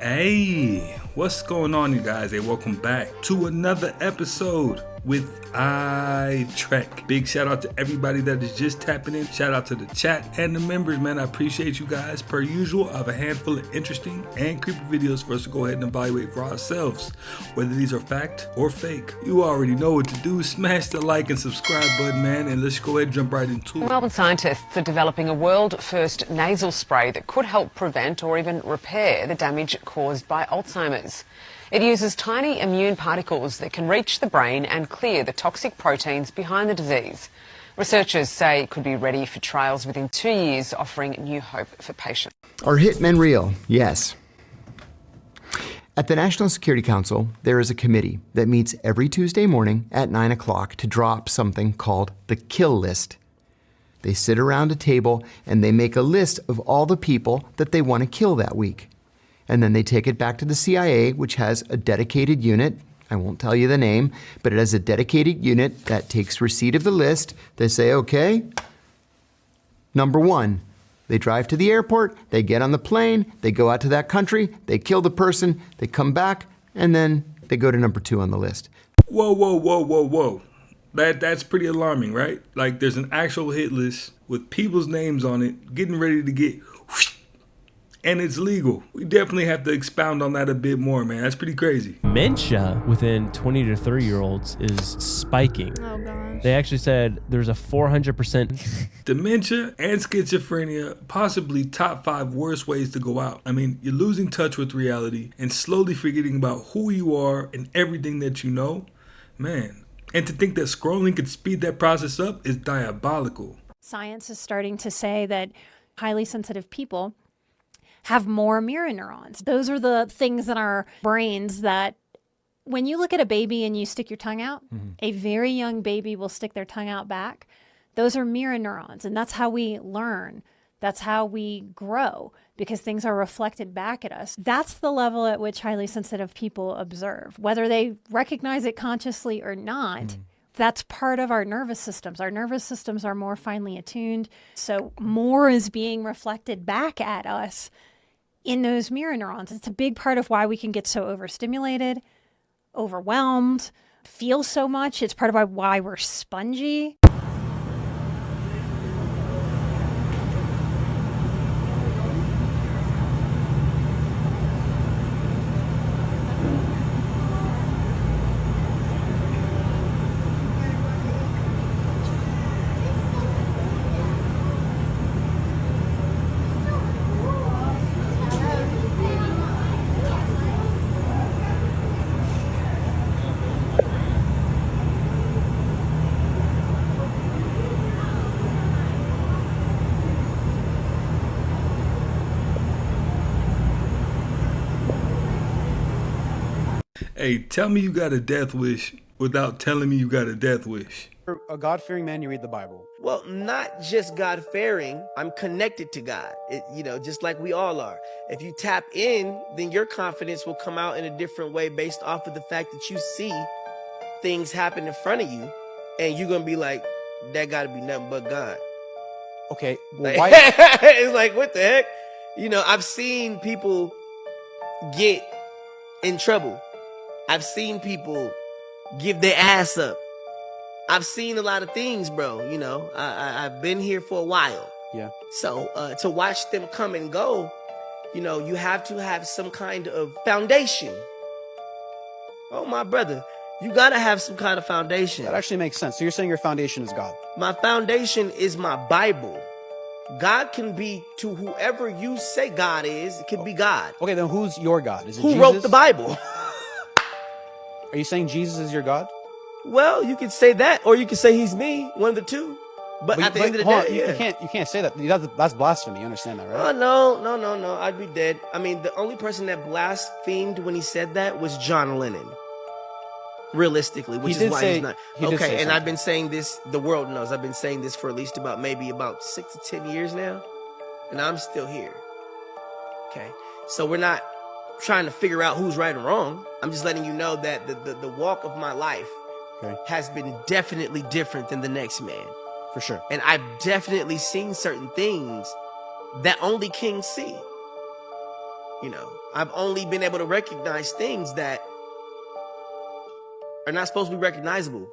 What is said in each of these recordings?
Hey, what's going on, you guys? Hey, welcome back to another episode with I Trek. Big shout out to everybody that is just tapping in. Shout out to the chat and the members, man. I appreciate you guys. Per usual, I have a handful of interesting and creepy videos for us to go ahead and evaluate for ourselves, whether these are fact or fake. You already know what to do. Smash the like and subscribe button, man, and let's go ahead and jump right into it. Melbourne scientists are developing a world-first nasal spray that could help prevent or even repair the damage caused by Alzheimer's. It uses tiny immune particles that can reach the brain and clear the toxic proteins behind the disease. Researchers say it could be ready for trials within 2 years, offering new hope for patients. Are hitmen real? Yes. At the National Security Council, there is a committee that meets every Tuesday morning at 9 o'clock to draw up something called the kill list. They sit around a table and they make a list of all the people that they want to kill that week. And then they take it back to the CIA, which has a dedicated unit. I won't tell you the name, but it has a dedicated unit that takes receipt of the list. They say, okay, number one. They drive to the airport, they get on the plane, they go out to that country, they kill the person, they come back, and then they go to number two on the list. Whoa. That's pretty alarming, right? Like, there's an actual hit list with people's names on it, getting ready to get whoosh, and it's legal. We definitely have to expound on that a bit more, man. That's pretty crazy. Dementia within 20 to 30-year-olds is spiking. Oh, gosh. They actually said there's a 400%. Dementia and schizophrenia, possibly top 5 worst ways to go out. I mean, you're losing touch with reality and slowly forgetting about who you are and everything that you know. Man, and to think that scrolling could speed that process up is diabolical. Science is starting to say that highly sensitive people have more mirror neurons. Those are the things in our brains that when you look at a baby and you stick your tongue out, a very young baby will stick their tongue out back. Those are mirror neurons, and that's how we learn. That's how we grow, because things are reflected back at us. That's the level at which highly sensitive people observe. Whether they recognize it consciously or not, that's part of our nervous systems. Our nervous systems are more finely attuned, so more is being reflected back at us in those mirror neurons. It's a big part of why we can get so overstimulated, overwhelmed, feel so much. It's part of why we're spongy. Hey, tell me you got a death wish without telling me you got a death wish. A God-fearing man, you read the Bible. Well, not just God-fearing. I'm connected to God, just like we all are. If you tap in, then your confidence will come out in a different way based off of the fact that you see things happen in front of you, and you're going to be like, that got to be nothing but God. Okay, well, Like, why? it's like, what the heck? I've seen people get in trouble. I've seen people give their ass up. I've seen a lot of things, bro. I've been here for a while. Yeah. So to watch them come and go, you have to have some kind of foundation. Oh, my brother, you got to have some kind of foundation. That actually makes sense. So you're saying your foundation is God. My foundation is my Bible. God can be to whoever you say God is. It can be God. Okay, then who's your God? Is it Who Jesus? wrote the Bible? Are you saying Jesus is your God? Well, you could say that, or you could say he's me, one of the two. But at the end of the hold on, day, you can't say that. That's blasphemy. You understand that, right? Oh, no. I'd be dead. I mean, the only person that blasphemed when he said that was John Lennon. Realistically, which is why he's not. Okay, and I've been saying this, the world knows, I've been saying this for at least about 6 to 10 years now, and I'm still here. Okay, so we're not trying to figure out who's right and wrong. I'm just letting you know that the walk of my life has been definitely different than the next man. For sure. And I've definitely seen certain things that only kings see. I've only been able to recognize things that are not supposed to be recognizable.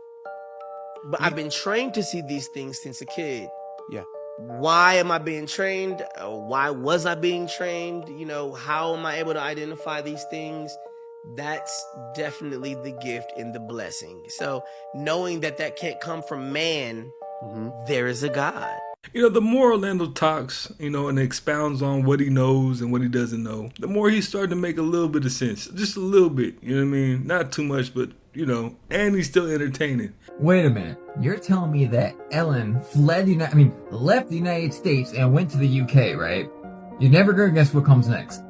But I've been trained to see these things since a kid. Yeah. Why am I being trained? Why was I being trained? How am I able to identify these things? That's definitely the gift and the blessing. So knowing that can't come from man, there is a God. The more Orlando talks, and expounds on what he knows and what he doesn't know, the more he's starting to make a little bit of sense. Just a little bit, you know what I mean? Not too much, but, and he's still entertaining. Wait a minute. You're telling me that Ellen left the United States and went to the UK, right? You're never gonna guess what comes next.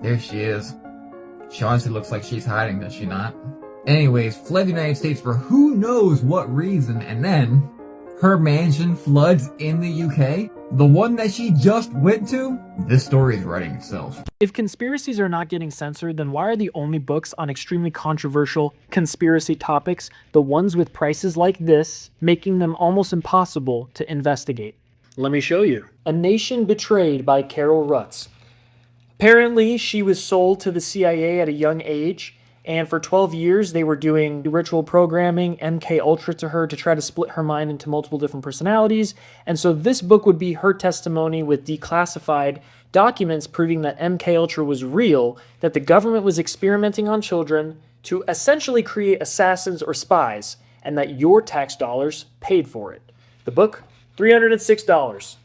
There she is. She honestly looks like she's hiding, does she not? Anyways, fled the United States for who knows what reason, and then her mansion floods in the UK? The one that she just went to? This story is writing itself. If conspiracies are not getting censored, then why are the only books on extremely controversial conspiracy topics the ones with prices like this, making them almost impossible to investigate? Let me show you. A Nation Betrayed by Carol Rutz. Apparently, she was sold to the CIA at a young age, and for 12 years they were doing ritual programming, MK Ultra to her to try to split her mind into multiple different personalities. And so this book would be her testimony with declassified documents proving that MK Ultra was real, that the government was experimenting on children to essentially create assassins or spies, and that your tax dollars paid for it. The book, $306.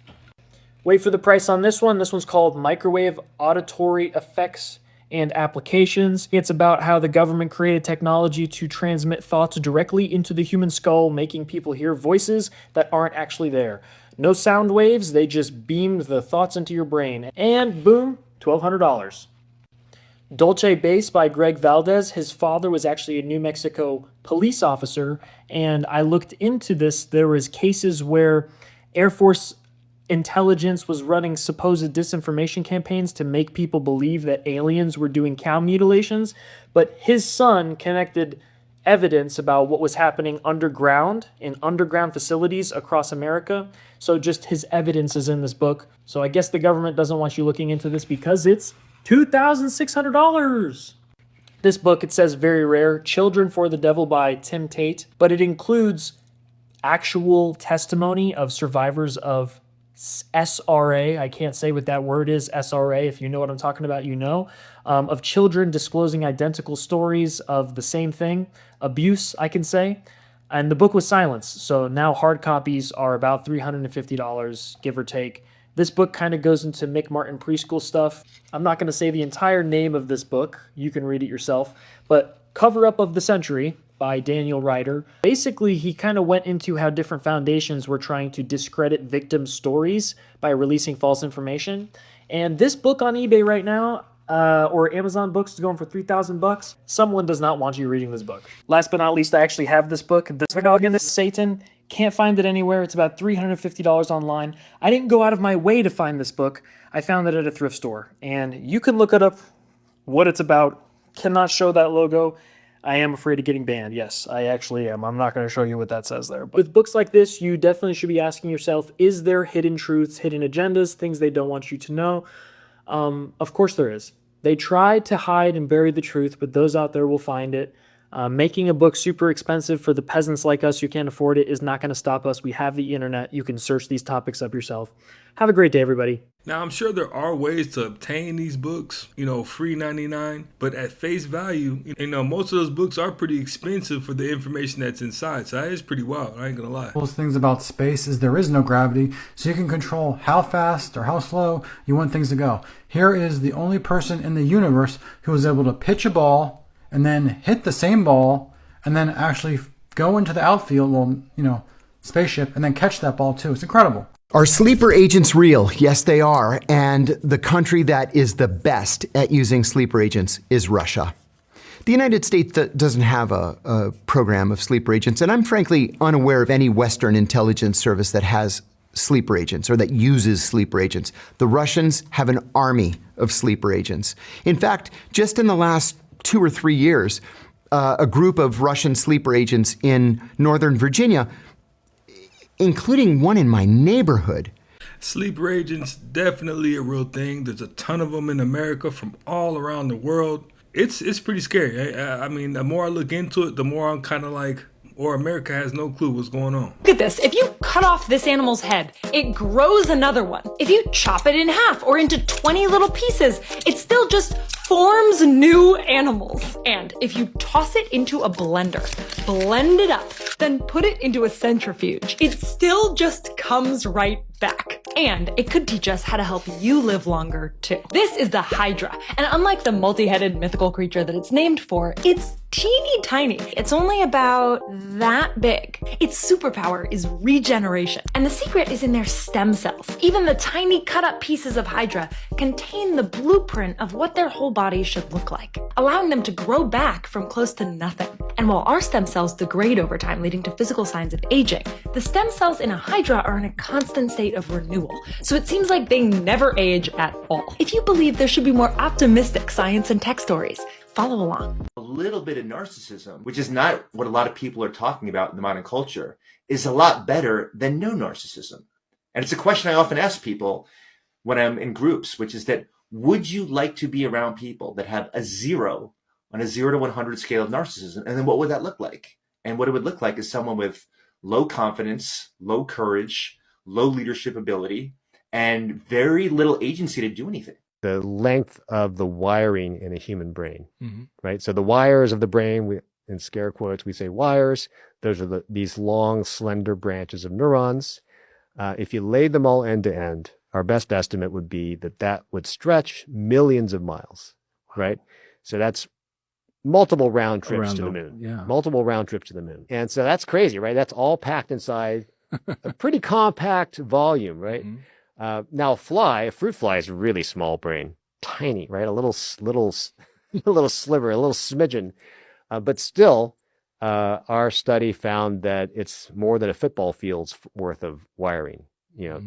Wait for the price on this one. This one's called Microwave Auditory Effects and Applications. It's about how the government created technology to transmit thoughts directly into the human skull, making people hear voices that aren't actually there. No sound waves, they just beamed the thoughts into your brain. And boom, $1,200. Dolce Base by Greg Valdez. His father was actually a New Mexico police officer, and I looked into this. There was cases where Air Force intelligence was running supposed disinformation campaigns to make people believe that aliens were doing cow mutilations, but his son connected evidence about what was happening underground in underground facilities across America. So just his evidence is in this book. So I guess the government doesn't want you looking into this because it's $2,600. This book, it says very rare, Children for the Devil by Tim Tate, but it includes actual testimony of survivors of SRA, I can't say what that word is, SRA, if you know what I'm talking about, you know, of children disclosing identical stories of the same thing, abuse, I can say, and the book was silenced, so now hard copies are about $350, give or take. This book kind of goes into Mick Martin preschool stuff. I'm not going to say the entire name of this book, you can read it yourself, but Cover Up of the Century by Daniel Ryder. Basically, he kind of went into how different foundations were trying to discredit victim stories by releasing false information. And this book on eBay right now, or Amazon Books, is going for $3,000. Someone does not want you reading this book. Last but not least, I actually have this book, The Dog and the Satan. Can't find it anywhere. It's about $350 online. I didn't go out of my way to find this book. I found it at a thrift store. And you can look it up, what it's about. Cannot show that logo. I am afraid of getting banned. Yes, I actually am. I'm not going to show you what that says there. But with books like this, you definitely should be asking yourself, is there hidden truths, hidden agendas, things they don't want you to know? Of course there is. They try to hide and bury the truth, but those out there will find it. Making a book super expensive for the peasants like us who can't afford it is not going to stop us. We have the internet. You can search these topics up yourself. Have a great day, everybody. Now, I'm sure there are ways to obtain these books, free 99, but at face value, most of those books are pretty expensive for the information that's inside. So that is pretty wild. I ain't going to lie. Those things about space is there is no gravity, so you can control how fast or how slow you want things to go. Here is the only person in the universe who was able to pitch a ball and then hit the same ball and then actually go into the outfield, spaceship, and then catch that ball too. It's incredible. Are sleeper agents real? Yes, they are. And the country that is the best at using sleeper agents is Russia. The United States doesn't have a program of sleeper agents, and I'm frankly unaware of any Western intelligence service that has sleeper agents or that uses sleeper agents. The Russians have an army of sleeper agents. In fact, just in the last 2 or 3 years, a group of Russian sleeper agents in Northern Virginia, including one in my neighborhood. Sleeper agents, definitely a real thing. There's a ton of them in America from all around the world. It's pretty scary. I mean, the more I look into it, the more I'm kind of like, or America has no clue what's going on. Look at this. If you cut off this animal's head, it grows another one. If you chop it in half or into 20 little pieces, it still just forms new animals. And if you toss it into a blender, blend it up, then put it into a centrifuge, it still just comes right back. And it could teach us how to help you live longer too. This is the Hydra, and unlike the multi-headed mythical creature that it's named for, it's teeny tiny. It's only about that big. Its superpower is regeneration, and the secret is in their stem cells. Even the tiny cut up pieces of Hydra contain the blueprint of what their whole body should look like, allowing them to grow back from close to nothing. And while our stem cells degrade over time, leading to physical signs of aging, the stem cells in a Hydra are in a constant state of renewal. So it seems like they never age at all. If you believe there should be more optimistic science and tech stories, follow along. A little bit of narcissism, which is not what a lot of people are talking about in the modern culture, is a lot better than no narcissism. And it's a question I often ask people when I'm in groups, which is that, would you like to be around people that have a 0 on a 0 to 100 scale of narcissism? And then what would that look like? And what it would look like is someone with low confidence, low courage, low leadership ability, and very little agency to do anything. The length of the wiring in a human brain, right? So the wires of the brain, in scare quotes, we say wires. Those are these long, slender branches of neurons. If you laid them all end to end, our best estimate would be that would stretch millions of miles, right? So that's multiple round trips to the moon. Yeah. Multiple round trips to the moon. And so that's crazy, right? That's all packed inside a pretty compact volume, right? Now, a fruit fly is a really small brain, tiny, right? A little sliver, a little smidgen. But still, our study found that it's more than a football field's worth of wiring,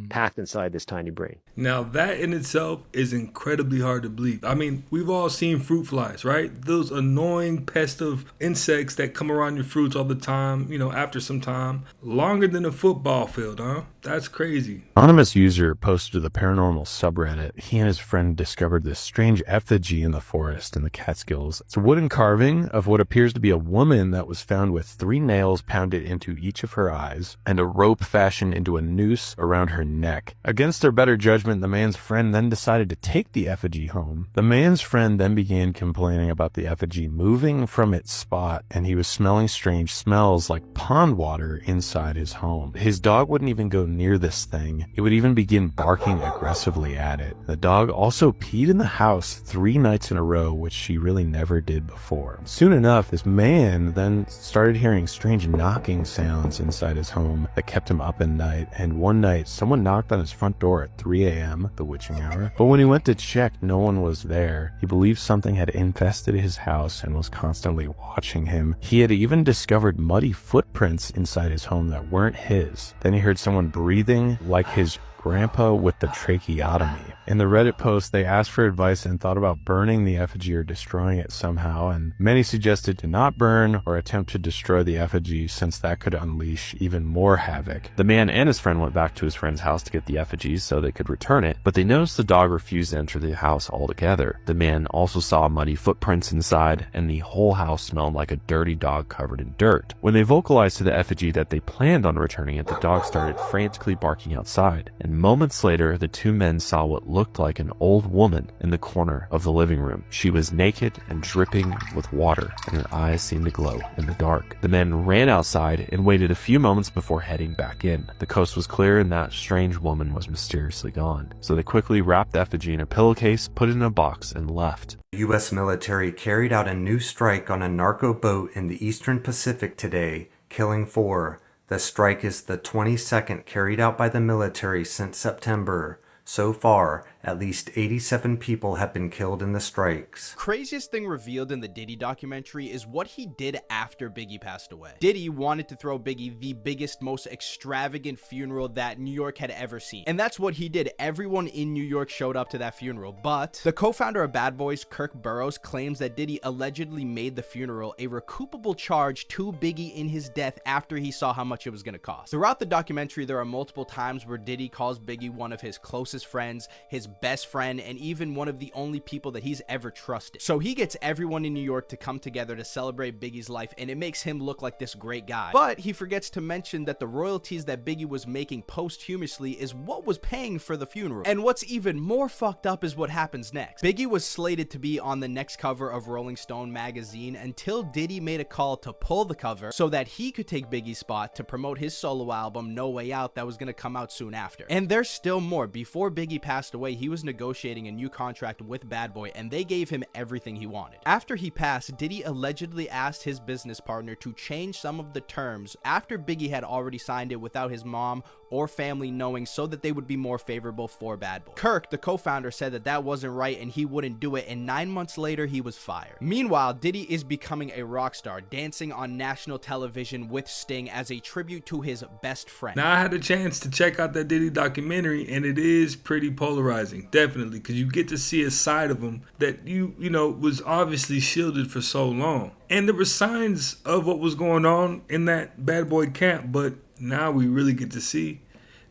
packed inside this tiny brain. Now, that in itself is incredibly hard to believe. I mean, we've all seen fruit flies, right? Those annoying pest of insects that come around your fruits all the time, after some time. Longer than a football field, huh? That's crazy. Anonymous user posted to the paranormal subreddit, he and his friend discovered this strange effigy in the forest in the Catskills. It's a wooden carving of what appears to be a woman that was found with 3 nails pounded into each of her eyes and a rope fashioned into a noose around her neck. Against their better judgment, the man's friend then decided to take the effigy home. The man's friend then began complaining about the effigy moving from its spot, and he was smelling strange smells like pond water inside his home. His dog wouldn't even go near this thing. It would even begin barking aggressively at it. The dog also peed in the house 3 nights in a row, which she really never did before. Soon enough, this man then started hearing strange knocking sounds inside his home that kept him up at night, and one night someone knocked on his front door at 3 a.m., the witching hour. But when he went to check, no one was there. He believed something had infested his house and was constantly watching him. He had even discovered muddy footprints inside his home that weren't his. Then he heard someone breathing like his grandpa with the tracheotomy. In the Reddit post, they asked for advice and thought about burning the effigy or destroying it somehow, and many suggested to not burn or attempt to destroy the effigy since that could unleash even more havoc. The man and his friend went back to his friend's house to get the effigy so they could return it, but they noticed the dog refused to enter the house altogether. The man also saw muddy footprints inside, and the whole house smelled like a dirty dog covered in dirt. When they vocalized to the effigy that they planned on returning it, the dog started frantically barking outside, and moments later, the 2 men saw what looked like an old woman in the corner of the living room. She was naked and dripping with water, and her eyes seemed to glow in the dark. The men ran outside and waited a few moments before heading back in. The coast was clear and that strange woman was mysteriously gone. So they quickly wrapped the effigy in a pillowcase, put it in a box, and left. The U.S. military carried out a new strike on a narco boat in the Eastern Pacific today, killing 4. The strike is the 22nd carried out by the military since September. So far, At least 87 people have been killed in the strikes. Craziest thing revealed in the Diddy documentary is what he did after Biggie passed away. Diddy wanted to throw Biggie the biggest, most extravagant funeral that New York had ever seen. And that's what he did. Everyone in New York showed up to that funeral. But the co-founder of Bad Boys, Kirk Burrows, claims that Diddy allegedly made the funeral a recoupable charge to Biggie in his death after he saw how much it was going to cost. Throughout the documentary, there are multiple times where Diddy calls Biggie one of his closest friends, his best friend, and even one of the only people that he's ever trusted. So he gets everyone in New York to come together to celebrate Biggie's life, and it makes him look like this great guy. But he forgets to mention that the royalties that Biggie was making posthumously is what was paying for the funeral. And what's even more fucked up is what happens next. Biggie was slated to be on the next cover of Rolling Stone magazine until Diddy made a call to pull the cover so that he could take Biggie's spot to promote his solo album No Way Out that was going to come out soon after. And there's still more. Before Biggie passed away, he was negotiating a new contract with Bad Boy, and they gave him everything he wanted. After he passed, Diddy allegedly asked his business partner to change some of the terms after Biggie had already signed it without his mom or family knowing, so that they would be more favorable for Bad Boy. Kirk, the co-founder, said that that wasn't right and he wouldn't do it, and 9 months later he was fired. Meanwhile, Diddy is becoming a rock star, dancing on national television with Sting as a tribute to his best friend. Now, I had a chance to check out that Diddy documentary, and it is pretty polarizing, definitely, because you get to see a side of him that you know was obviously shielded for so long. And there were signs of what was going on in that Bad Boy camp, but now we really get to see.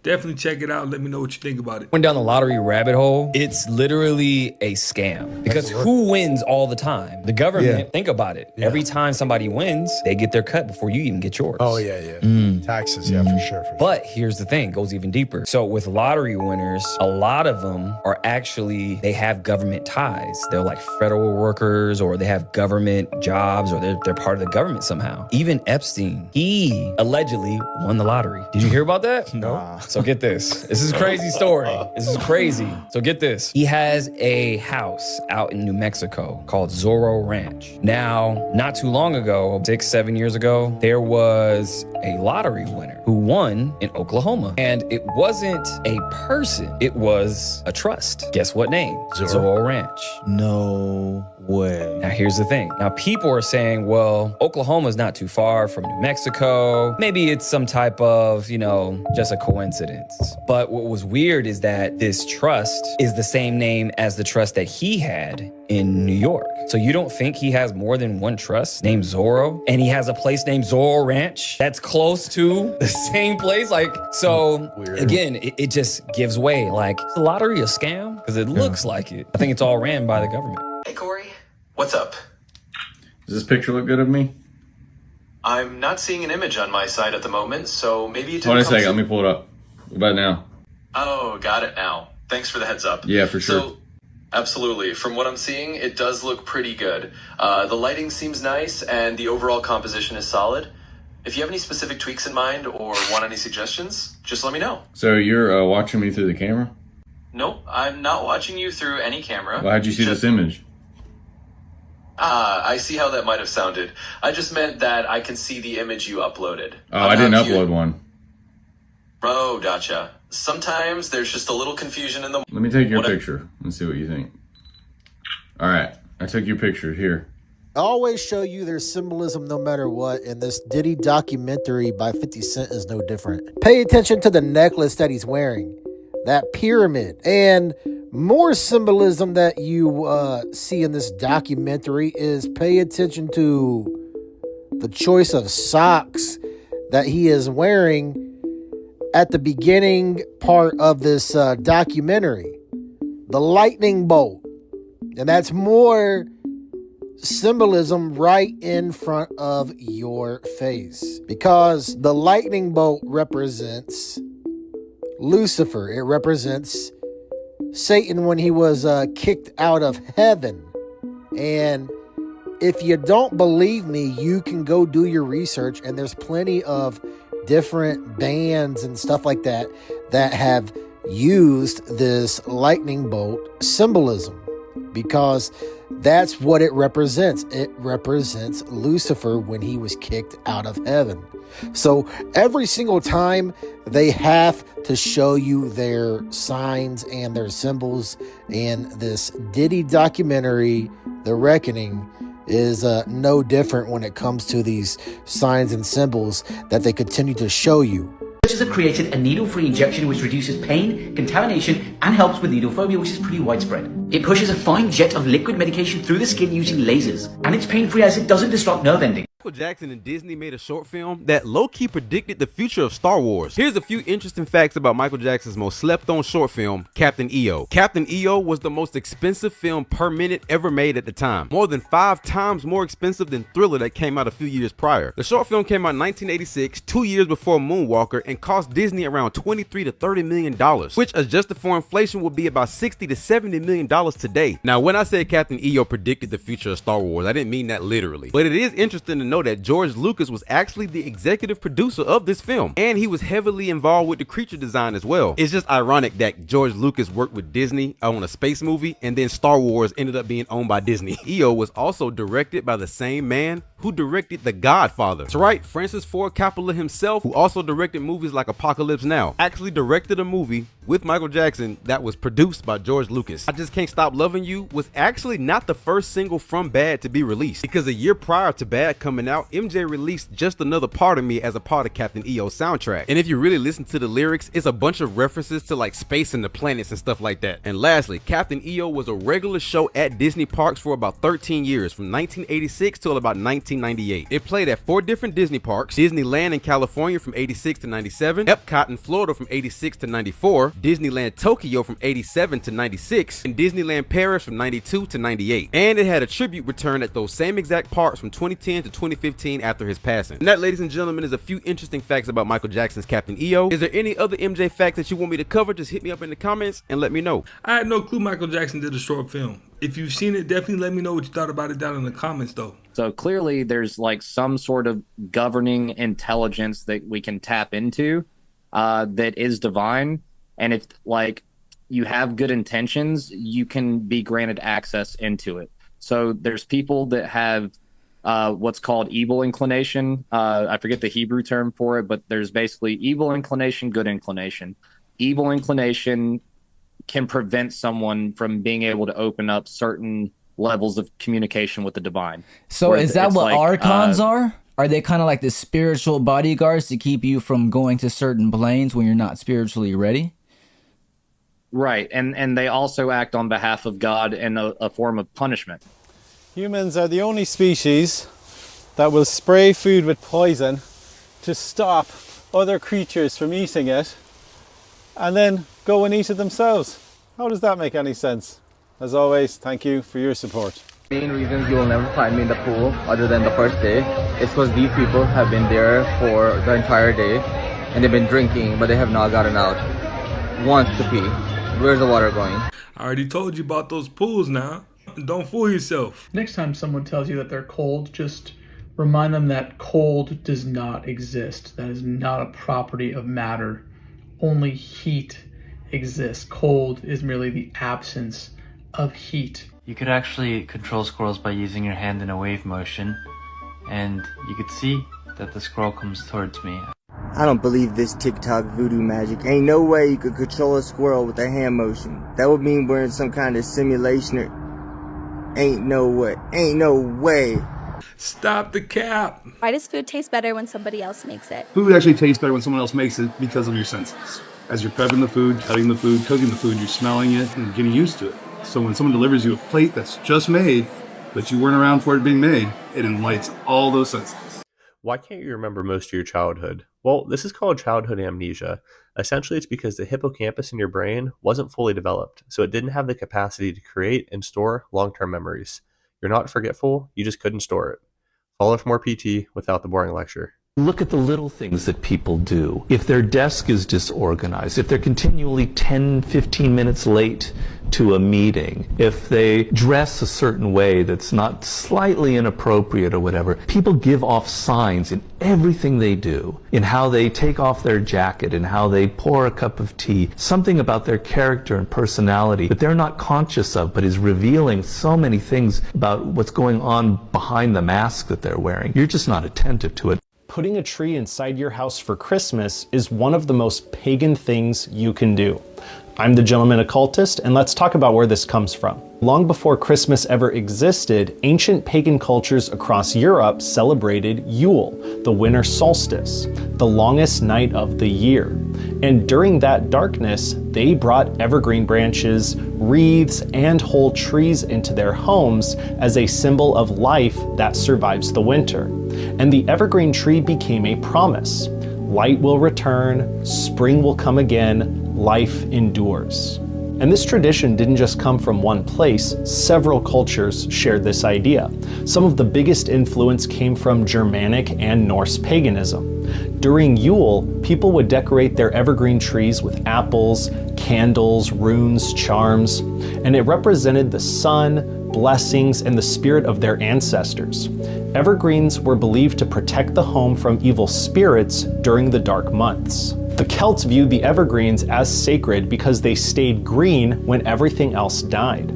Definitely check it out and let me know what you think about it. Went down the lottery rabbit hole. It's literally a scam. Because who wins all the time? The government. Yeah. Think about it. Yeah. Every time somebody wins, they get their cut before you even get yours. Oh, yeah. Taxes, for sure. But here's the thing, it goes even deeper. So with lottery winners, a lot of them are actually, they have government ties. They're like federal workers, or they have government jobs, or they're part of the government somehow. Even Epstein, he allegedly won the lottery. Did you hear about that? No. So get this. This is a crazy story. This is crazy. So get this. He has a house out in New Mexico called Zorro Ranch. Now, not too long ago, 6-7 years ago, there was a lottery winner who won in Oklahoma. And it wasn't a person. It was a trust. Guess what name? Zorro Ranch. No way. Now, here's the thing. Now, people are saying, well, Oklahoma's not too far from New Mexico. Maybe it's some type of, just a coincidence. But what was weird is that this trust is the same name as the trust that he had in New York. So you don't think he has more than one trust named Zorro? And he has a place named Zorro Ranch that's close to the same place? Weird. Again, it just gives way. Is the lottery a scam? Because it looks like it. I think it's all ran by the government. Hey, Corey. What's up? Does this picture look good of me? I'm not seeing an image on my side at the moment, so maybe it didn't Hold on a second, let me pull it up. What about now? Oh, got it now. Thanks for the heads up. Yeah, for sure. So, absolutely. From what I'm seeing, it does look pretty good. The lighting seems nice, and the overall composition is solid. If you have any specific tweaks in mind or want any suggestions, just let me know. So you're watching me through the camera? Nope, I'm not watching you through any camera. Well, how'd you see this image? I see how that might have sounded. I just meant that I can see the image you uploaded. Oh, I didn't upload one. Oh, gotcha. Sometimes there's just a little confusion in the... Let me take your picture and see what you think. All right, I took your picture here. I always show you there's symbolism no matter what, and this Diddy documentary by 50 Cent is no different. Pay attention to the necklace that he's wearing, that pyramid, and more symbolism that you see in this documentary is pay attention to the choice of socks that he is wearing at the beginning part of this documentary. The lightning bolt. And that's more symbolism right in front of your face. Because the lightning bolt represents Lucifer. It represents Satan when he was kicked out of heaven. And if you don't believe me, you can go do your research, and there's plenty of different bands and stuff like that that have used this lightning bolt symbolism. because that's what it represents. It represents Lucifer when he was kicked out of heaven. So every single time they have to show you their signs and their symbols, and this Diddy documentary, The Reckoning, is no different when it comes to these signs and symbols that they continue to show you. Researchers have created a needle-free injection which reduces pain, contamination, and helps with needle phobia, which is pretty widespread. It pushes a fine jet of liquid medication through the skin using lasers, and it's pain-free as it doesn't disrupt nerve endings. Michael Jackson and Disney made a short film that low-key predicted the future of Star Wars. Here's a few interesting facts about Michael Jackson's most slept-on short film, Captain EO. Captain EO was the most expensive film per minute ever made at the time, more than 5 times more expensive than Thriller that came out a few years prior. The short film came out in 1986, 2 years before Moonwalker, and cost Disney around $23 to $30 million, which adjusted for inflation would be about $60 to $70 million today. Now, when I said Captain EO predicted the future of Star Wars, I didn't mean that literally, but it is interesting to know that George Lucas was actually the executive producer of this film, and he was heavily involved with the creature design as well. It's just ironic that George Lucas worked with Disney on a space movie, and then Star Wars ended up being owned by Disney. EO was also directed by the same man who directed The Godfather. That's right, Francis Ford Coppola himself, who also directed movies like Apocalypse Now, actually directed a movie with Michael Jackson that was produced by George Lucas. I Just Can't Stop Loving You was actually not the first single from Bad to be released, because a year prior to Bad coming out, MJ released Just Another Part of Me as a part of Captain EO's soundtrack. And if you really listen to the lyrics, it's a bunch of references to like space and the planets and stuff like that. And lastly, Captain EO was a regular show at Disney parks for about 13 years, from 1986 till about 1998. It played at 4 different Disney parks: Disneyland in California from 86 to 97, Epcot in Florida from 86 to 94, Disneyland Tokyo from 87 to 96, and Disneyland Paris from 92 to 98. And it had a tribute return at those same exact parks from 2010 to 2015 after his passing. And that, ladies and gentlemen, is a few interesting facts about Michael Jackson's Captain EO. Is there any other MJ facts that you want me to cover? Just hit me up in the comments and let me know. I had no clue Michael Jackson did a short film. If you've seen it, definitely let me know what you thought about it down in the comments, though. So clearly there's like some sort of governing intelligence that we can tap into that is divine. And if like you have good intentions, you can be granted access into it. So there's people that have what's called evil inclination. I forget the Hebrew term for it, but there's basically evil inclination, good inclination. Evil inclination can prevent someone from being able to open up certain levels of communication with the divine. So is that what archons are? Are they kind of like the spiritual bodyguards to keep you from going to certain planes when you're not spiritually ready? Right, and they also act on behalf of God in a form of punishment. Humans are the only species that will spray food with poison to stop other creatures from eating it and then go and eat it themselves. How does that make any sense? As always, thank you for your support. The main reasons you will never find me in the pool other than the first day is because these people have been there for the entire day and they've been drinking, but they have not gotten out once to pee. Where's the water going? I already told you about those pools now. Don't fool yourself. Next time someone tells you that they're cold, just remind them that cold does not exist. That is not a property of matter. Only heat exists. Cold is merely the absence of heat. You could actually control squirrels by using your hand in a wave motion, and you could see that the squirrel comes towards me. I don't believe this TikTok voodoo magic. Ain't no way you could control a squirrel with a hand motion. That would mean we're in some kind of simulation or... Ain't no way. Ain't no way. Stop the cap. Why does food taste better when somebody else makes it? Food actually tastes better when someone else makes it because of your senses. As you're prepping the food, cutting the food, cooking the food, you're smelling it and getting used to it. So when someone delivers you a plate that's just made, but you weren't around for it being made, it enlightens all those senses. Why can't you remember most of your childhood? Well, this is called childhood amnesia. Essentially, it's because the hippocampus in your brain wasn't fully developed, so it didn't have the capacity to create and store long-term memories. You're not forgetful, you just couldn't store it. Follow for more PT without the boring lecture. Look at the little things that people do. If their desk is disorganized, if they're continually 10, 15 minutes late to a meeting, if they dress a certain way that's not slightly inappropriate or whatever, people give off signs in everything they do, in how they take off their jacket, in how they pour a cup of tea, something about their character and personality that they're not conscious of, but is revealing so many things about what's going on behind the mask that they're wearing. You're just not attentive to it. Putting a tree inside your house for Christmas is one of the most pagan things you can do. I'm the Gentleman Occultist, and let's talk about where this comes from. Long before Christmas ever existed, ancient pagan cultures across Europe celebrated Yule, the winter solstice, the longest night of the year. And during that darkness, they brought evergreen branches, wreaths, and whole trees into their homes as a symbol of life that survives the winter. And the evergreen tree became a promise. Light will return, spring will come again, life endures. And this tradition didn't just come from one place, several cultures shared this idea. Some of the biggest influence came from Germanic and Norse paganism. During Yule, people would decorate their evergreen trees with apples, candles, runes, charms, and it represented the sun, blessings, and the spirit of their ancestors. Evergreens were believed to protect the home from evil spirits during the dark months. The Celts viewed the evergreens as sacred because they stayed green when everything else died.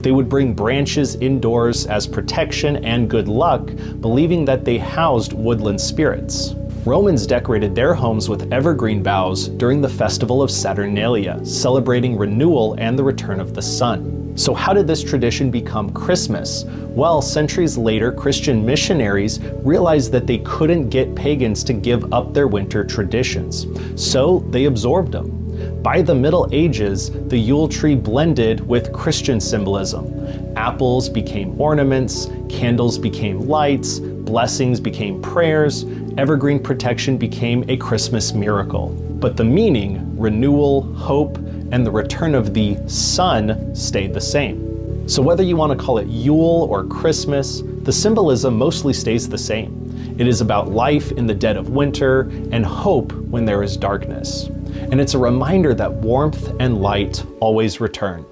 They would bring branches indoors as protection and good luck, believing that they housed woodland spirits. Romans decorated their homes with evergreen boughs during the festival of Saturnalia, celebrating renewal and the return of the sun. So how did this tradition become Christmas? Well, centuries later, Christian missionaries realized that they couldn't get pagans to give up their winter traditions, so they absorbed them. By the Middle Ages, the Yule tree blended with Christian symbolism. Apples became ornaments, candles became lights, blessings became prayers, evergreen protection became a Christmas miracle. But the meaning, renewal, hope, and the return of the sun stayed the same. So whether you want to call it Yule or Christmas, the symbolism mostly stays the same. It is about life in the dead of winter and hope when there is darkness. And it's a reminder that warmth and light always return.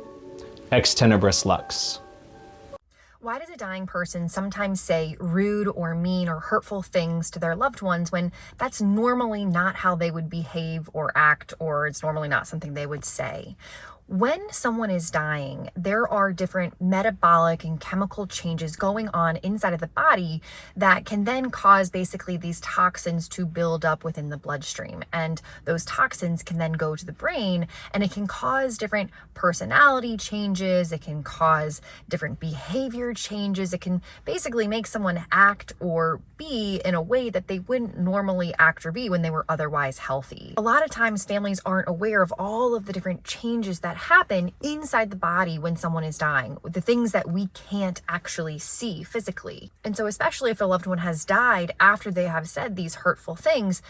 Ex tenebris lux. Why does a dying person sometimes say rude or mean or hurtful things to their loved ones when that's normally not how they would behave or act, or it's normally not something they would say? When someone is dying, there are different metabolic and chemical changes going on inside of the body that can then cause basically these toxins to build up within the bloodstream. And those toxins can then go to the brain, and it can cause different personality changes. It can cause different behavior changes. It can basically make someone act or be in a way that they wouldn't normally act or be when they were otherwise healthy. A lot of times families aren't aware of all of the different changes that happen inside the body when someone is dying, the things that we can't actually see physically. And so especially if a loved one has died after they have said these hurtful things,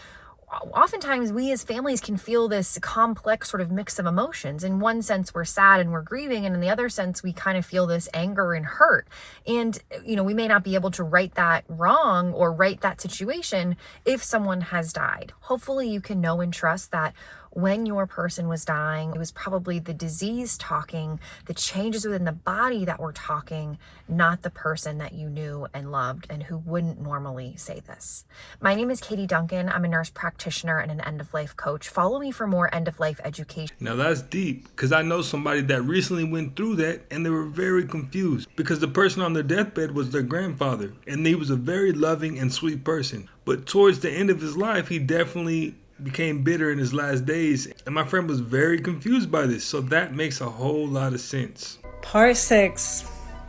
oftentimes we as families can feel this complex sort of mix of emotions. In one sense, we're sad and we're grieving, and in the other sense, we kind of feel this anger and hurt. And, you know, we may not be able to right that wrong or right that situation if someone has died. Hopefully you can know and trust that when your person was dying, it was probably the disease talking, the changes within the body that were talking, not the person that you knew and loved and who wouldn't normally say this. My name is Katie Duncan. I'm a nurse practitioner and an end-of-life coach. Follow me for more end-of-life education. Now that's deep, because I know somebody that recently went through that and they were very confused because the person on their deathbed was their grandfather, and he was a very loving and sweet person. But towards the end of his life, he definitely became bitter in his last days, and my friend was very confused by this, so that makes a whole lot of sense. Part 6.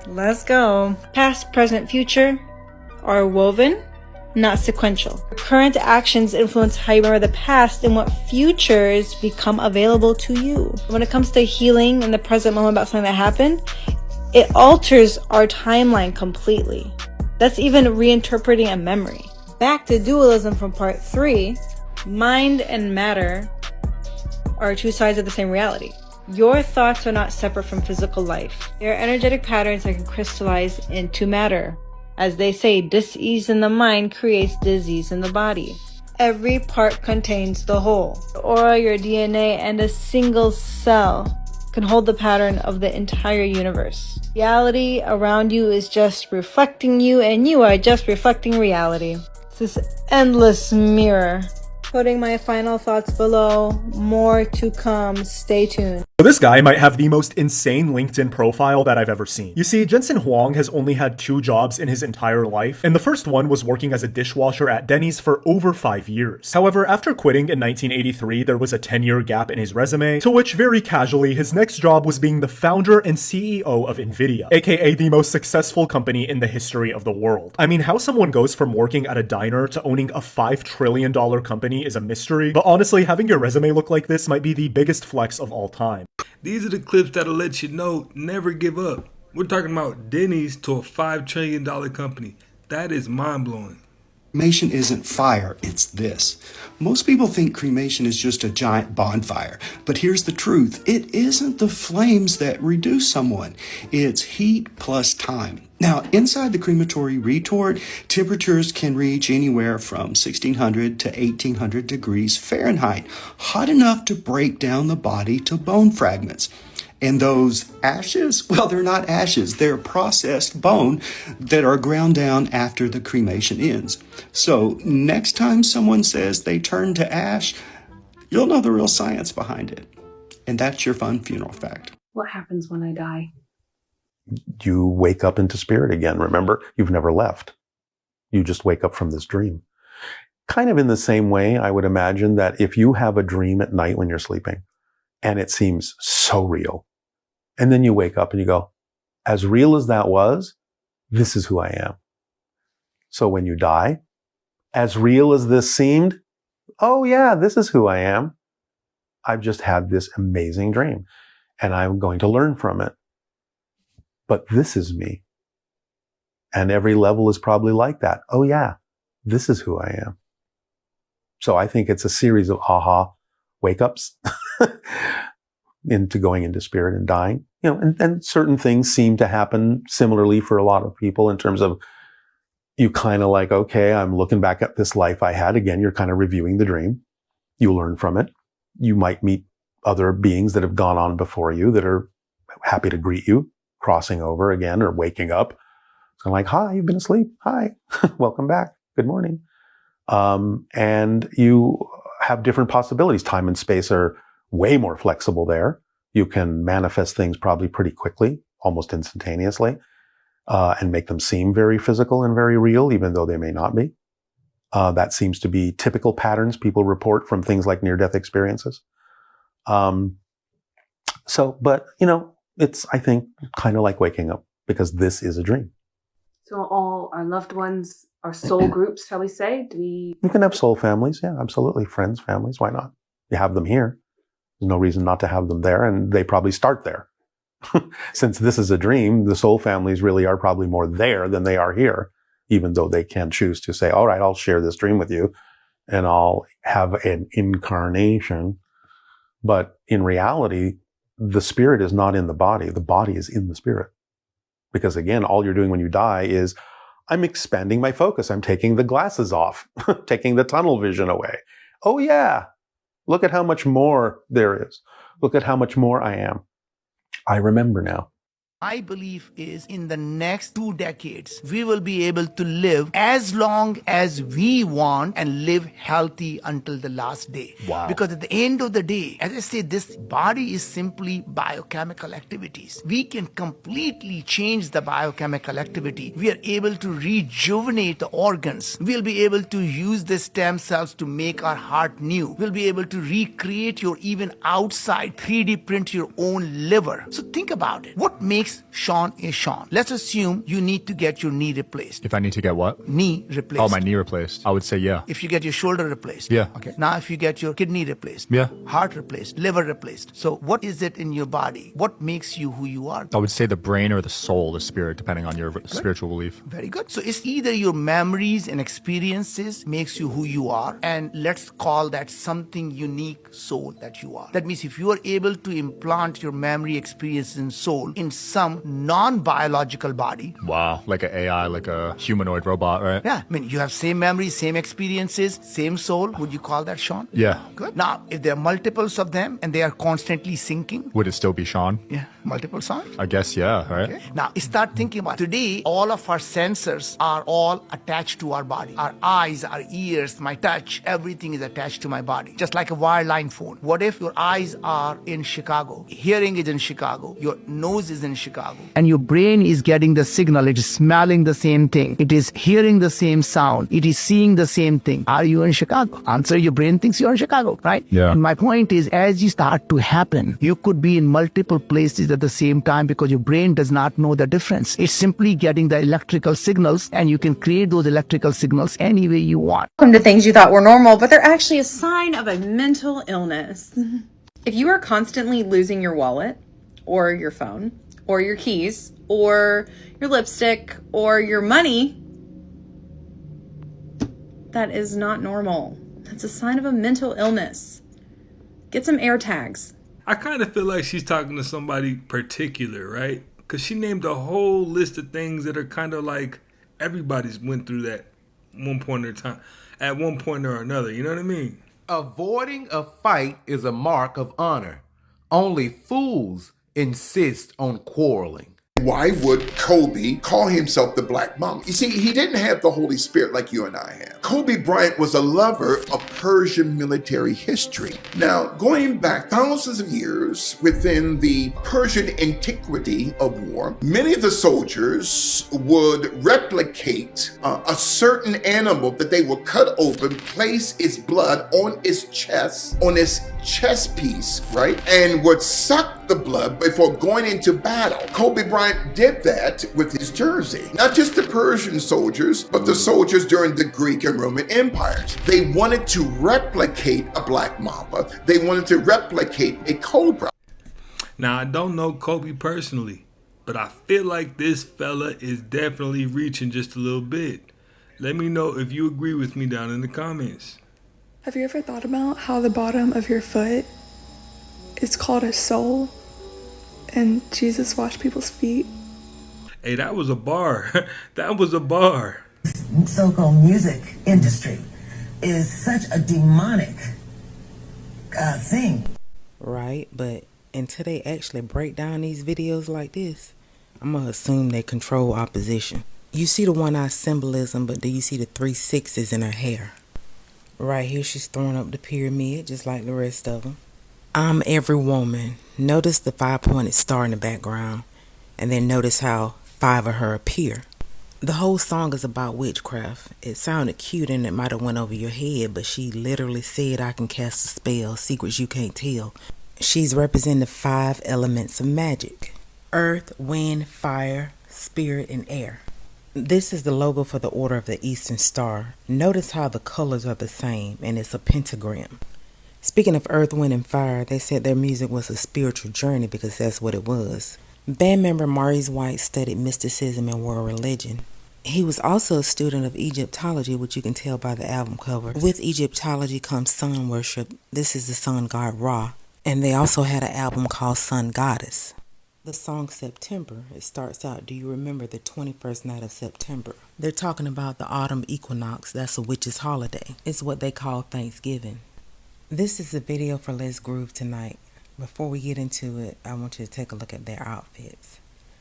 Let's go. Past, present, future are woven, not sequential. Current actions influence how you remember the past and what futures become available to you. When it comes to healing in the present moment about something that happened, it alters our timeline completely. That's even reinterpreting a memory. Back to dualism from part 3. Mind and matter are two sides of the same reality. Your thoughts are not separate from physical life. They are energetic patterns that can crystallize into matter. As they say, dis-ease in the mind creates disease in the body. Every part contains the whole. The aura, your DNA, and a single cell can hold the pattern of the entire universe. Reality around you is just reflecting you, and you are just reflecting reality. It's this endless mirror. Putting my final thoughts below. More to come. Stay tuned. So this guy might have the most insane LinkedIn profile that I've ever seen. You see, Jensen Huang has only had 2 jobs in his entire life, and the first one was working as a dishwasher at Denny's for over 5 years. However, after quitting in 1983, there was a 10-year gap in his resume, to which very casually, his next job was being the founder and CEO of Nvidia, aka the most successful company in the history of the world. I mean, how someone goes from working at a diner to owning a $5 trillion company is a mystery, but honestly, having your resume look like this might be the biggest flex of all time. These are the clips that'll let you know never give up. We're talking about Denny's to a $5 trillion company. That is mind-blowing. Cremation isn't fire, it's this. Most people think cremation is just a giant bonfire, but here's the truth. It isn't the flames that reduce someone. It's heat plus time. Now, inside the crematory retort, temperatures can reach anywhere from 1600 to 1800 degrees Fahrenheit, hot enough to break down the body to bone fragments. And those ashes, well, they're not ashes. They're processed bone that are ground down after the cremation ends. So next time someone says they turn to ash, you'll know the real science behind it. And that's your fun funeral fact. What happens when I die? You wake up into spirit again. Remember, you've never left. You just wake up from this dream. Kind of in the same way, I would imagine that if you have a dream at night when you're sleeping, and it seems so real, and then you wake up and you go, as real as that was, this is who I am. So when you die, as real as this seemed, oh yeah, this is who I am. I've just had this amazing dream, and I'm going to learn from it. But this is me. And every level is probably like that. Oh yeah, this is who I am. So I think it's a series of aha wake-ups into going into spirit and dying. You know, and certain things seem to happen similarly for a lot of people in terms of you kind of like, okay, I'm looking back at this life I had. Again, you're kind of reviewing the dream. You learn from it. You might meet other beings that have gone on before you that are happy to greet you, crossing over again or waking up. So I'm like, hi, you've been asleep. Hi, welcome back. Good morning. And you have different possibilities. Time and space are way more flexible there. You can manifest things probably pretty quickly, almost instantaneously, and make them seem very physical and very real, even though they may not be. That seems to be typical patterns people report from things like near-death experiences. But, you know, it's, I think, kind of like waking up because this is a dream. So all our loved ones, our soul groups, shall we say? You can have soul families. Yeah, absolutely. Friends, families. Why not? You have them here. There's no reason not to have them there. And they probably start there. Since this is a dream, the soul families really are probably more there than they are here, even though they can choose to say, all right, I'll share this dream with you and I'll have an incarnation. But in reality, the spirit is not in the body. The body is in the spirit. Because again, all you're doing when you die is I'm expanding my focus. I'm taking the glasses off, taking the tunnel vision away. Oh yeah, look at how much more there is. Look at how much more I am. I remember now. My belief is in the next 2 decades, we will be able to live as long as we want and live healthy until the last day. Wow. Because at the end of the day, as I say, this body is simply biochemical activities. We can completely change the biochemical activity. We are able to rejuvenate the organs. We'll be able to use the stem cells to make our heart new. We'll be able to recreate your even outside 3D print your own liver. So think about it. What makes Sean is Sean? Let's assume you need to get your knee replaced. If I need to get what? Knee replaced. Oh, my knee replaced. I would say yeah. If you get your shoulder replaced. Yeah. Okay. Now if you get your kidney replaced. Yeah. Heart replaced. Liver replaced. So what is it in your body? What makes you who you are? I would say the brain or the soul, the spirit, depending on your spiritual belief. Very good. So it's either your memories and experiences makes you who you are, and let's call that something unique soul that you are. That means if you are able to implant your memory, experience, and soul inside some non-biological body. Wow, like an AI, like a humanoid robot, right? Yeah, I mean, you have same memories, same experiences, same soul. Would you call that Sean? Yeah. Good. Now, if there are multiples of them and they are constantly syncing, Would it still be Sean? yeah, multiple Seans. I guess, yeah, right? Okay. Now, start thinking about it. Today, all of our sensors are all attached to our body. Our eyes, our ears, my touch, everything is attached to my body. Just like a wireline phone. What if your eyes are in Chicago? Hearing is in Chicago. Your nose is in Chicago. And your brain is getting the signal. It is smelling the same thing. It is hearing the same sound. It is seeing the same thing. Are you in Chicago? Answer, your brain thinks you're in Chicago, right? Yeah. And my point is, as you start to happen, you could be in multiple places at the same time because your brain does not know the difference. It's simply getting the electrical signals, and you can create those electrical signals any way you want. Welcome to things you thought were normal, but they're actually a sign of a mental illness. If you are constantly losing your wallet, or your phone, or your keys, or your lipstick, or your money, that is not normal. That's a sign of a mental illness. Get some AirTags. I kind of feel like she's talking to somebody particular, right? Because she named a whole list of things that are kind of like everybody's went through that one point or time, at one point or another. You know what I mean? Avoiding a fight is a mark of honor. Only fools insist on quarreling. Why would Kobe call himself the Black Mamba? You see, he didn't have the Holy Spirit like you and I have. Kobe Bryant was a lover of Persian military history. Now, going back thousands of years within the Persian antiquity of war, many of the soldiers would replicate a certain animal that they would cut open, place its blood on its chest piece, right? And would suck the blood before going into battle. Kobe Bryant did that with his jersey. Not just the Persian soldiers, but the soldiers during the Greek and Roman empires. They wanted to replicate a black mamba. They wanted to replicate a cobra. Now, I don't know Kobe personally, but I feel like this fella is definitely reaching just a little bit. Let me know if you agree with me down in the comments. Have you ever thought about how the bottom of your foot is called a sole and Jesus washed people's feet? Hey, that was a bar. That was a bar. So-called music industry is such a demonic thing. Right, but until they actually break down these videos like this, I'm gonna assume they control opposition. You see the one-eye symbolism, but do you see the 3 6s in her hair? Right here, she's throwing up the pyramid, just like the rest of them. I'm every woman. Notice the 5-pointed star in the background, and then notice how 5 of her appear. The whole song is about witchcraft. It sounded cute and it might have went over your head, but she literally said, I can cast a spell, secrets you can't tell. She's representing the 5 elements of magic: earth, wind, fire, spirit, and air. This is the logo for the Order of the Eastern Star. Notice how the colors are the same, and it's a pentagram. Speaking of earth, wind, and fire, they said their music was a spiritual journey because that's what it was. Band member Maurice White studied mysticism and world religion. He was also a student of Egyptology, which you can tell by the album cover. With Egyptology comes sun worship. This is the sun god Ra. And they also had an album called Sun Goddess. The song September, it starts out, do you remember the 21st night of September? They're talking about the autumn equinox. That's a witch's holiday. It's what they call Thanksgiving. This is the video for Let's Groove tonight. Before we get into it, I want you to take a look at their outfits.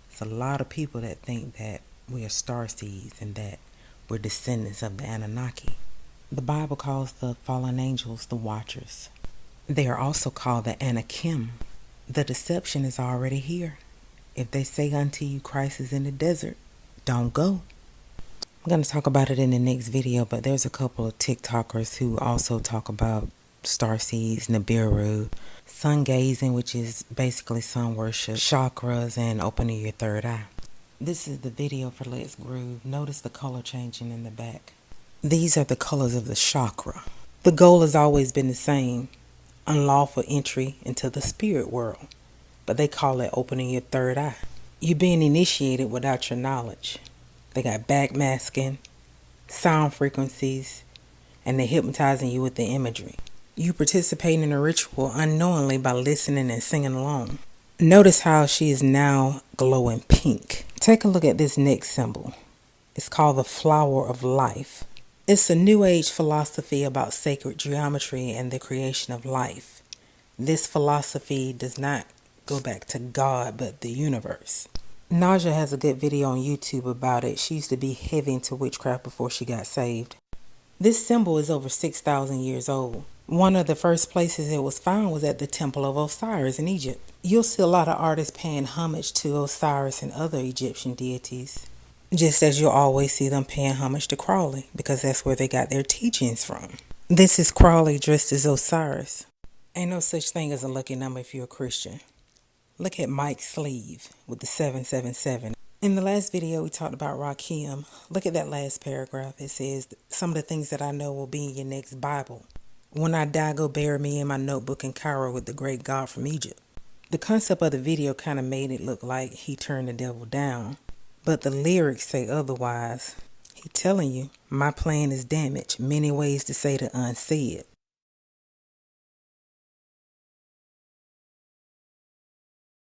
It's a lot of people that think that we are starseeds and that we're descendants of the Anunnaki. The Bible calls the fallen angels the Watchers. They are also called the Anakim. The deception is already here. If they say unto you Christ is in the desert, don't go. I'm going to talk about it in the next video, but there's a couple of TikTokers who also talk about starseeds, Nibiru, sun gazing, which is basically sun worship, chakras, and opening your third eye. This is the video for Let's Groove. Notice the color changing in the back. These are the colors of the chakra. The goal has always been the same: unlawful entry into the spirit world, but they call it opening your third eye. You're being initiated without your knowledge. They got backmasking, sound frequencies, and they're hypnotizing you with the imagery. You participate in a ritual unknowingly by listening and singing along. Notice how she is now glowing pink. Take a look at this next symbol. It's called the flower of life. It's a New Age philosophy about sacred geometry and the creation of life. This philosophy does not go back to God, but the universe. Naja has a good video on YouTube about it. She used to be heavy into witchcraft before she got saved. This symbol is over 6,000 years old. One of the first places it was found was at the Temple of Osiris in Egypt. You'll see a lot of artists paying homage to Osiris and other Egyptian deities, just as you'll always see them paying homage to Crowley, because that's where they got their teachings from. This is Crowley dressed as Osiris. Ain't no such thing as a lucky number if you're a Christian. Look at Mike's sleeve with the 777. In the last video, we talked about Rakim. Look at that last paragraph. It says, some of the things that I know will be in your next Bible. When I die, go bury me in my notebook in Cairo with the great God from Egypt. The concept of the video kind of made it look like he turned the devil down, but the lyrics say otherwise. He telling you, my plan is damaged, many ways to say the unsaid.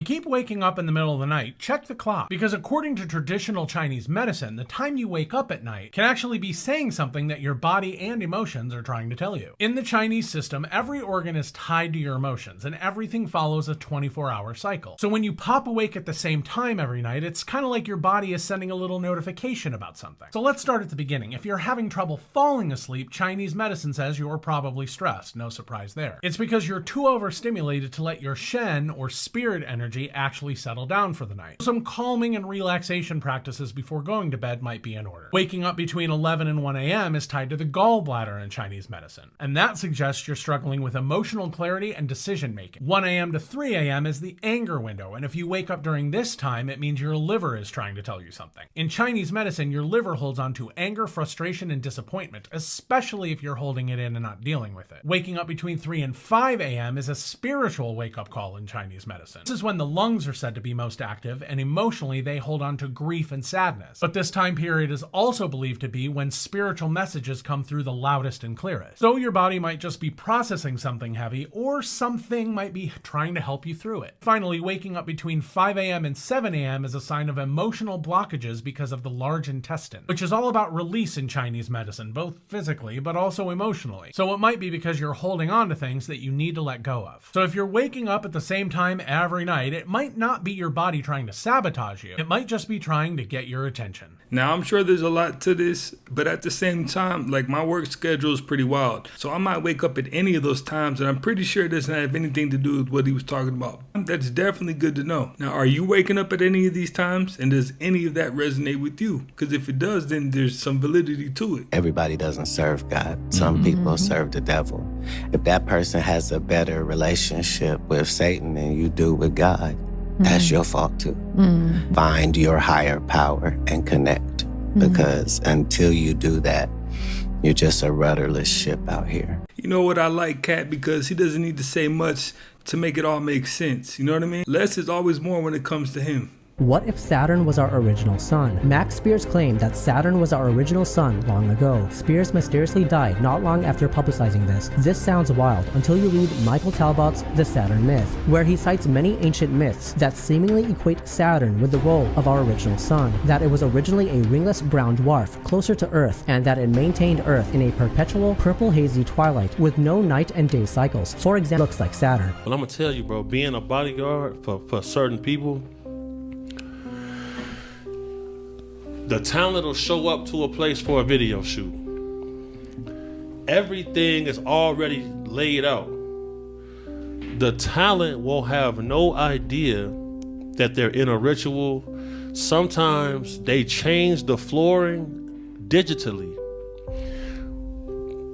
You keep waking up in the middle of the night, check the clock, because according to traditional Chinese medicine, the time you wake up at night can actually be saying something that your body and emotions are trying to tell you. In the Chinese system, every organ is tied to your emotions, and everything follows a 24-hour cycle. So when you pop awake at the same time every night, it's kind of like your body is sending a little notification about something. So let's start at the beginning. If you're having trouble falling asleep, Chinese medicine says you're probably stressed. No surprise there. It's because you're too overstimulated to let your Shen, or spirit energy, actually settle down for the night. Some calming and relaxation practices before going to bed might be in order. Waking up between 11 and 1 a.m. is tied to the gallbladder in Chinese medicine, and that suggests you're struggling with emotional clarity and decision making. 1 a.m. to 3 a.m. is the anger window, and if you wake up during this time, it means your liver is trying to tell you something. In Chinese medicine, your liver holds on to anger, frustration, and disappointment, especially if you're holding it in and not dealing with it. Waking up between 3 and 5 a.m. is a spiritual wake-up call in Chinese medicine. This is when the lungs are said to be most active, and emotionally they hold on to grief and sadness. But this time period is also believed to be when spiritual messages come through the loudest and clearest. So your body might just be processing something heavy, or something might be trying to help you through it. Finally, waking up between 5 a.m. and 7 a.m. is a sign of emotional blockages because of the large intestine, which is all about release in Chinese medicine, both physically but also emotionally. So it might be because you're holding on to things that you need to let go of. So if you're waking up at the same time every night, it might not be your body trying to sabotage you. It might just be trying to get your attention. Now, I'm sure there's a lot to this, but at the same time, like, my work schedule is pretty wild. So I might wake up at any of those times, and I'm pretty sure it doesn't have anything to do with what he was talking about. That's definitely good to know. Now, are you waking up at any of these times, and does any of that resonate with you? Because if it does, then there's some validity to it. Everybody doesn't serve God. Some people serve the devil. If that person has a better relationship with Satan than you do with God, that's your fault too. Find your higher power and connect, because until you do that, you're just a rudderless ship out here. You know what I like, Kat, because he doesn't need to say much to make it all make sense. You know what I mean? Less is always more when it comes to him. What if Saturn was our original sun? Max Spears claimed that Saturn was our original sun long ago. Spears mysteriously died not long after publicizing this. This sounds wild until you read Michael Talbot's The Saturn Myth, where he cites many ancient myths that seemingly equate Saturn with the role of our original sun, that it was originally a ringless brown dwarf closer to Earth, and that it maintained Earth in a perpetual purple hazy twilight with no night and day cycles. For example, looks like Saturn. But I'm gonna tell you, bro, being a bodyguard for certain people, the talent will show up to a place for a video shoot. Everything is already laid out. The talent will have no idea that they're in a ritual. Sometimes they change the flooring digitally.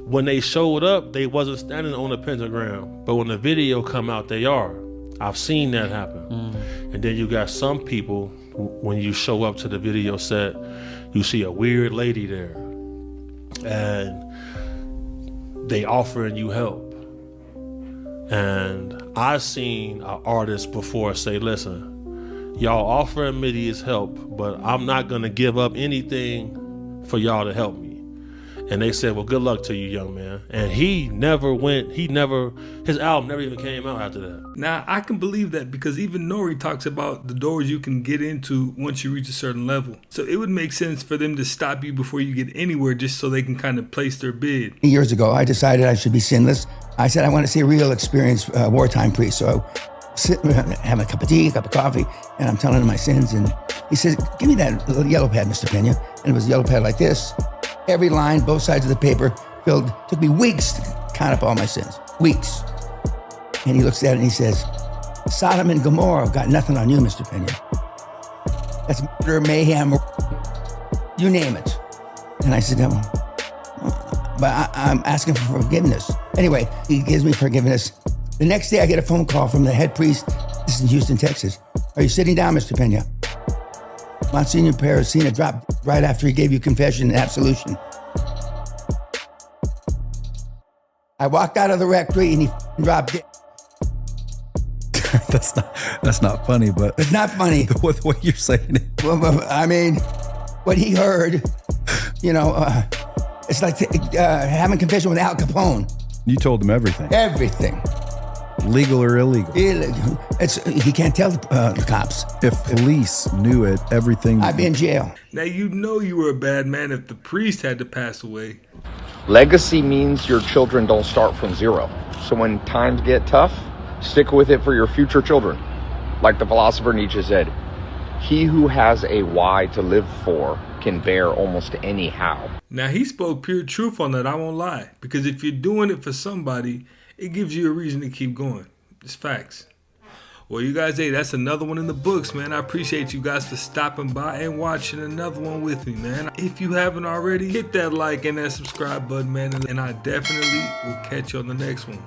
When they showed up, they wasn't standing on a pentagram, but when the video come out, they are. I've seen that happen. And then you got some people, when you show up to the video set, you see a weird lady there and they offering you help. And I've seen an artist before say, listen, y'all offering me this help, but I'm not gonna give up anything for y'all to help me. And they said, well, good luck to you, young man. And his album never even came out after that. Now, I can believe that because even Nori talks about the doors you can get into once you reach a certain level. So it would make sense for them to stop you before you get anywhere just so they can kind of place their bid. Years ago, I decided I should be sinless. I said I want to see a real experienced wartime priest. So having a cup of tea, a cup of coffee, and I'm telling him my sins. And he says, give me that little yellow pad, Mr. Pena. And it was a yellow pad like this. Every line, both sides of the paper filled. Took me weeks to count up all my sins. Weeks. And he looks at it and he says, Sodom and Gomorrah got nothing on you, Mr. Pena. That's murder, mayhem, you name it. And I said, no, but I'm asking for forgiveness. Anyway, he gives me forgiveness. The next day I get a phone call from the head priest. This is in Houston, Texas. Are you sitting down, Mr. Pena? Monsignor Paracina dropped right after he gave you confession and absolution. I walked out of the rectory and he dropped it. That's not funny, but it's not funny. The way you're saying it. Well, I mean, what he heard, it's like having confession with Al Capone. You told him everything. Everything. Legal or illegal? Illegal. He can't tell the cops. If police knew it, everything... I'd be in jail. Now you know you were a bad man if the priest had to pass away. Legacy means your children don't start from zero. So when times get tough, stick with it for your future children. Like the philosopher Nietzsche said, he who has a why to live for can bear almost any how. Now he spoke pure truth on that, I won't lie. Because if you're doing it for somebody, it gives you a reason to keep going. It's facts. Well, you guys, hey, that's another one in the books, man. I appreciate you guys for stopping by and watching another one with me, man. If you haven't already, hit that like and that subscribe button, man. And I definitely will catch you on the next one.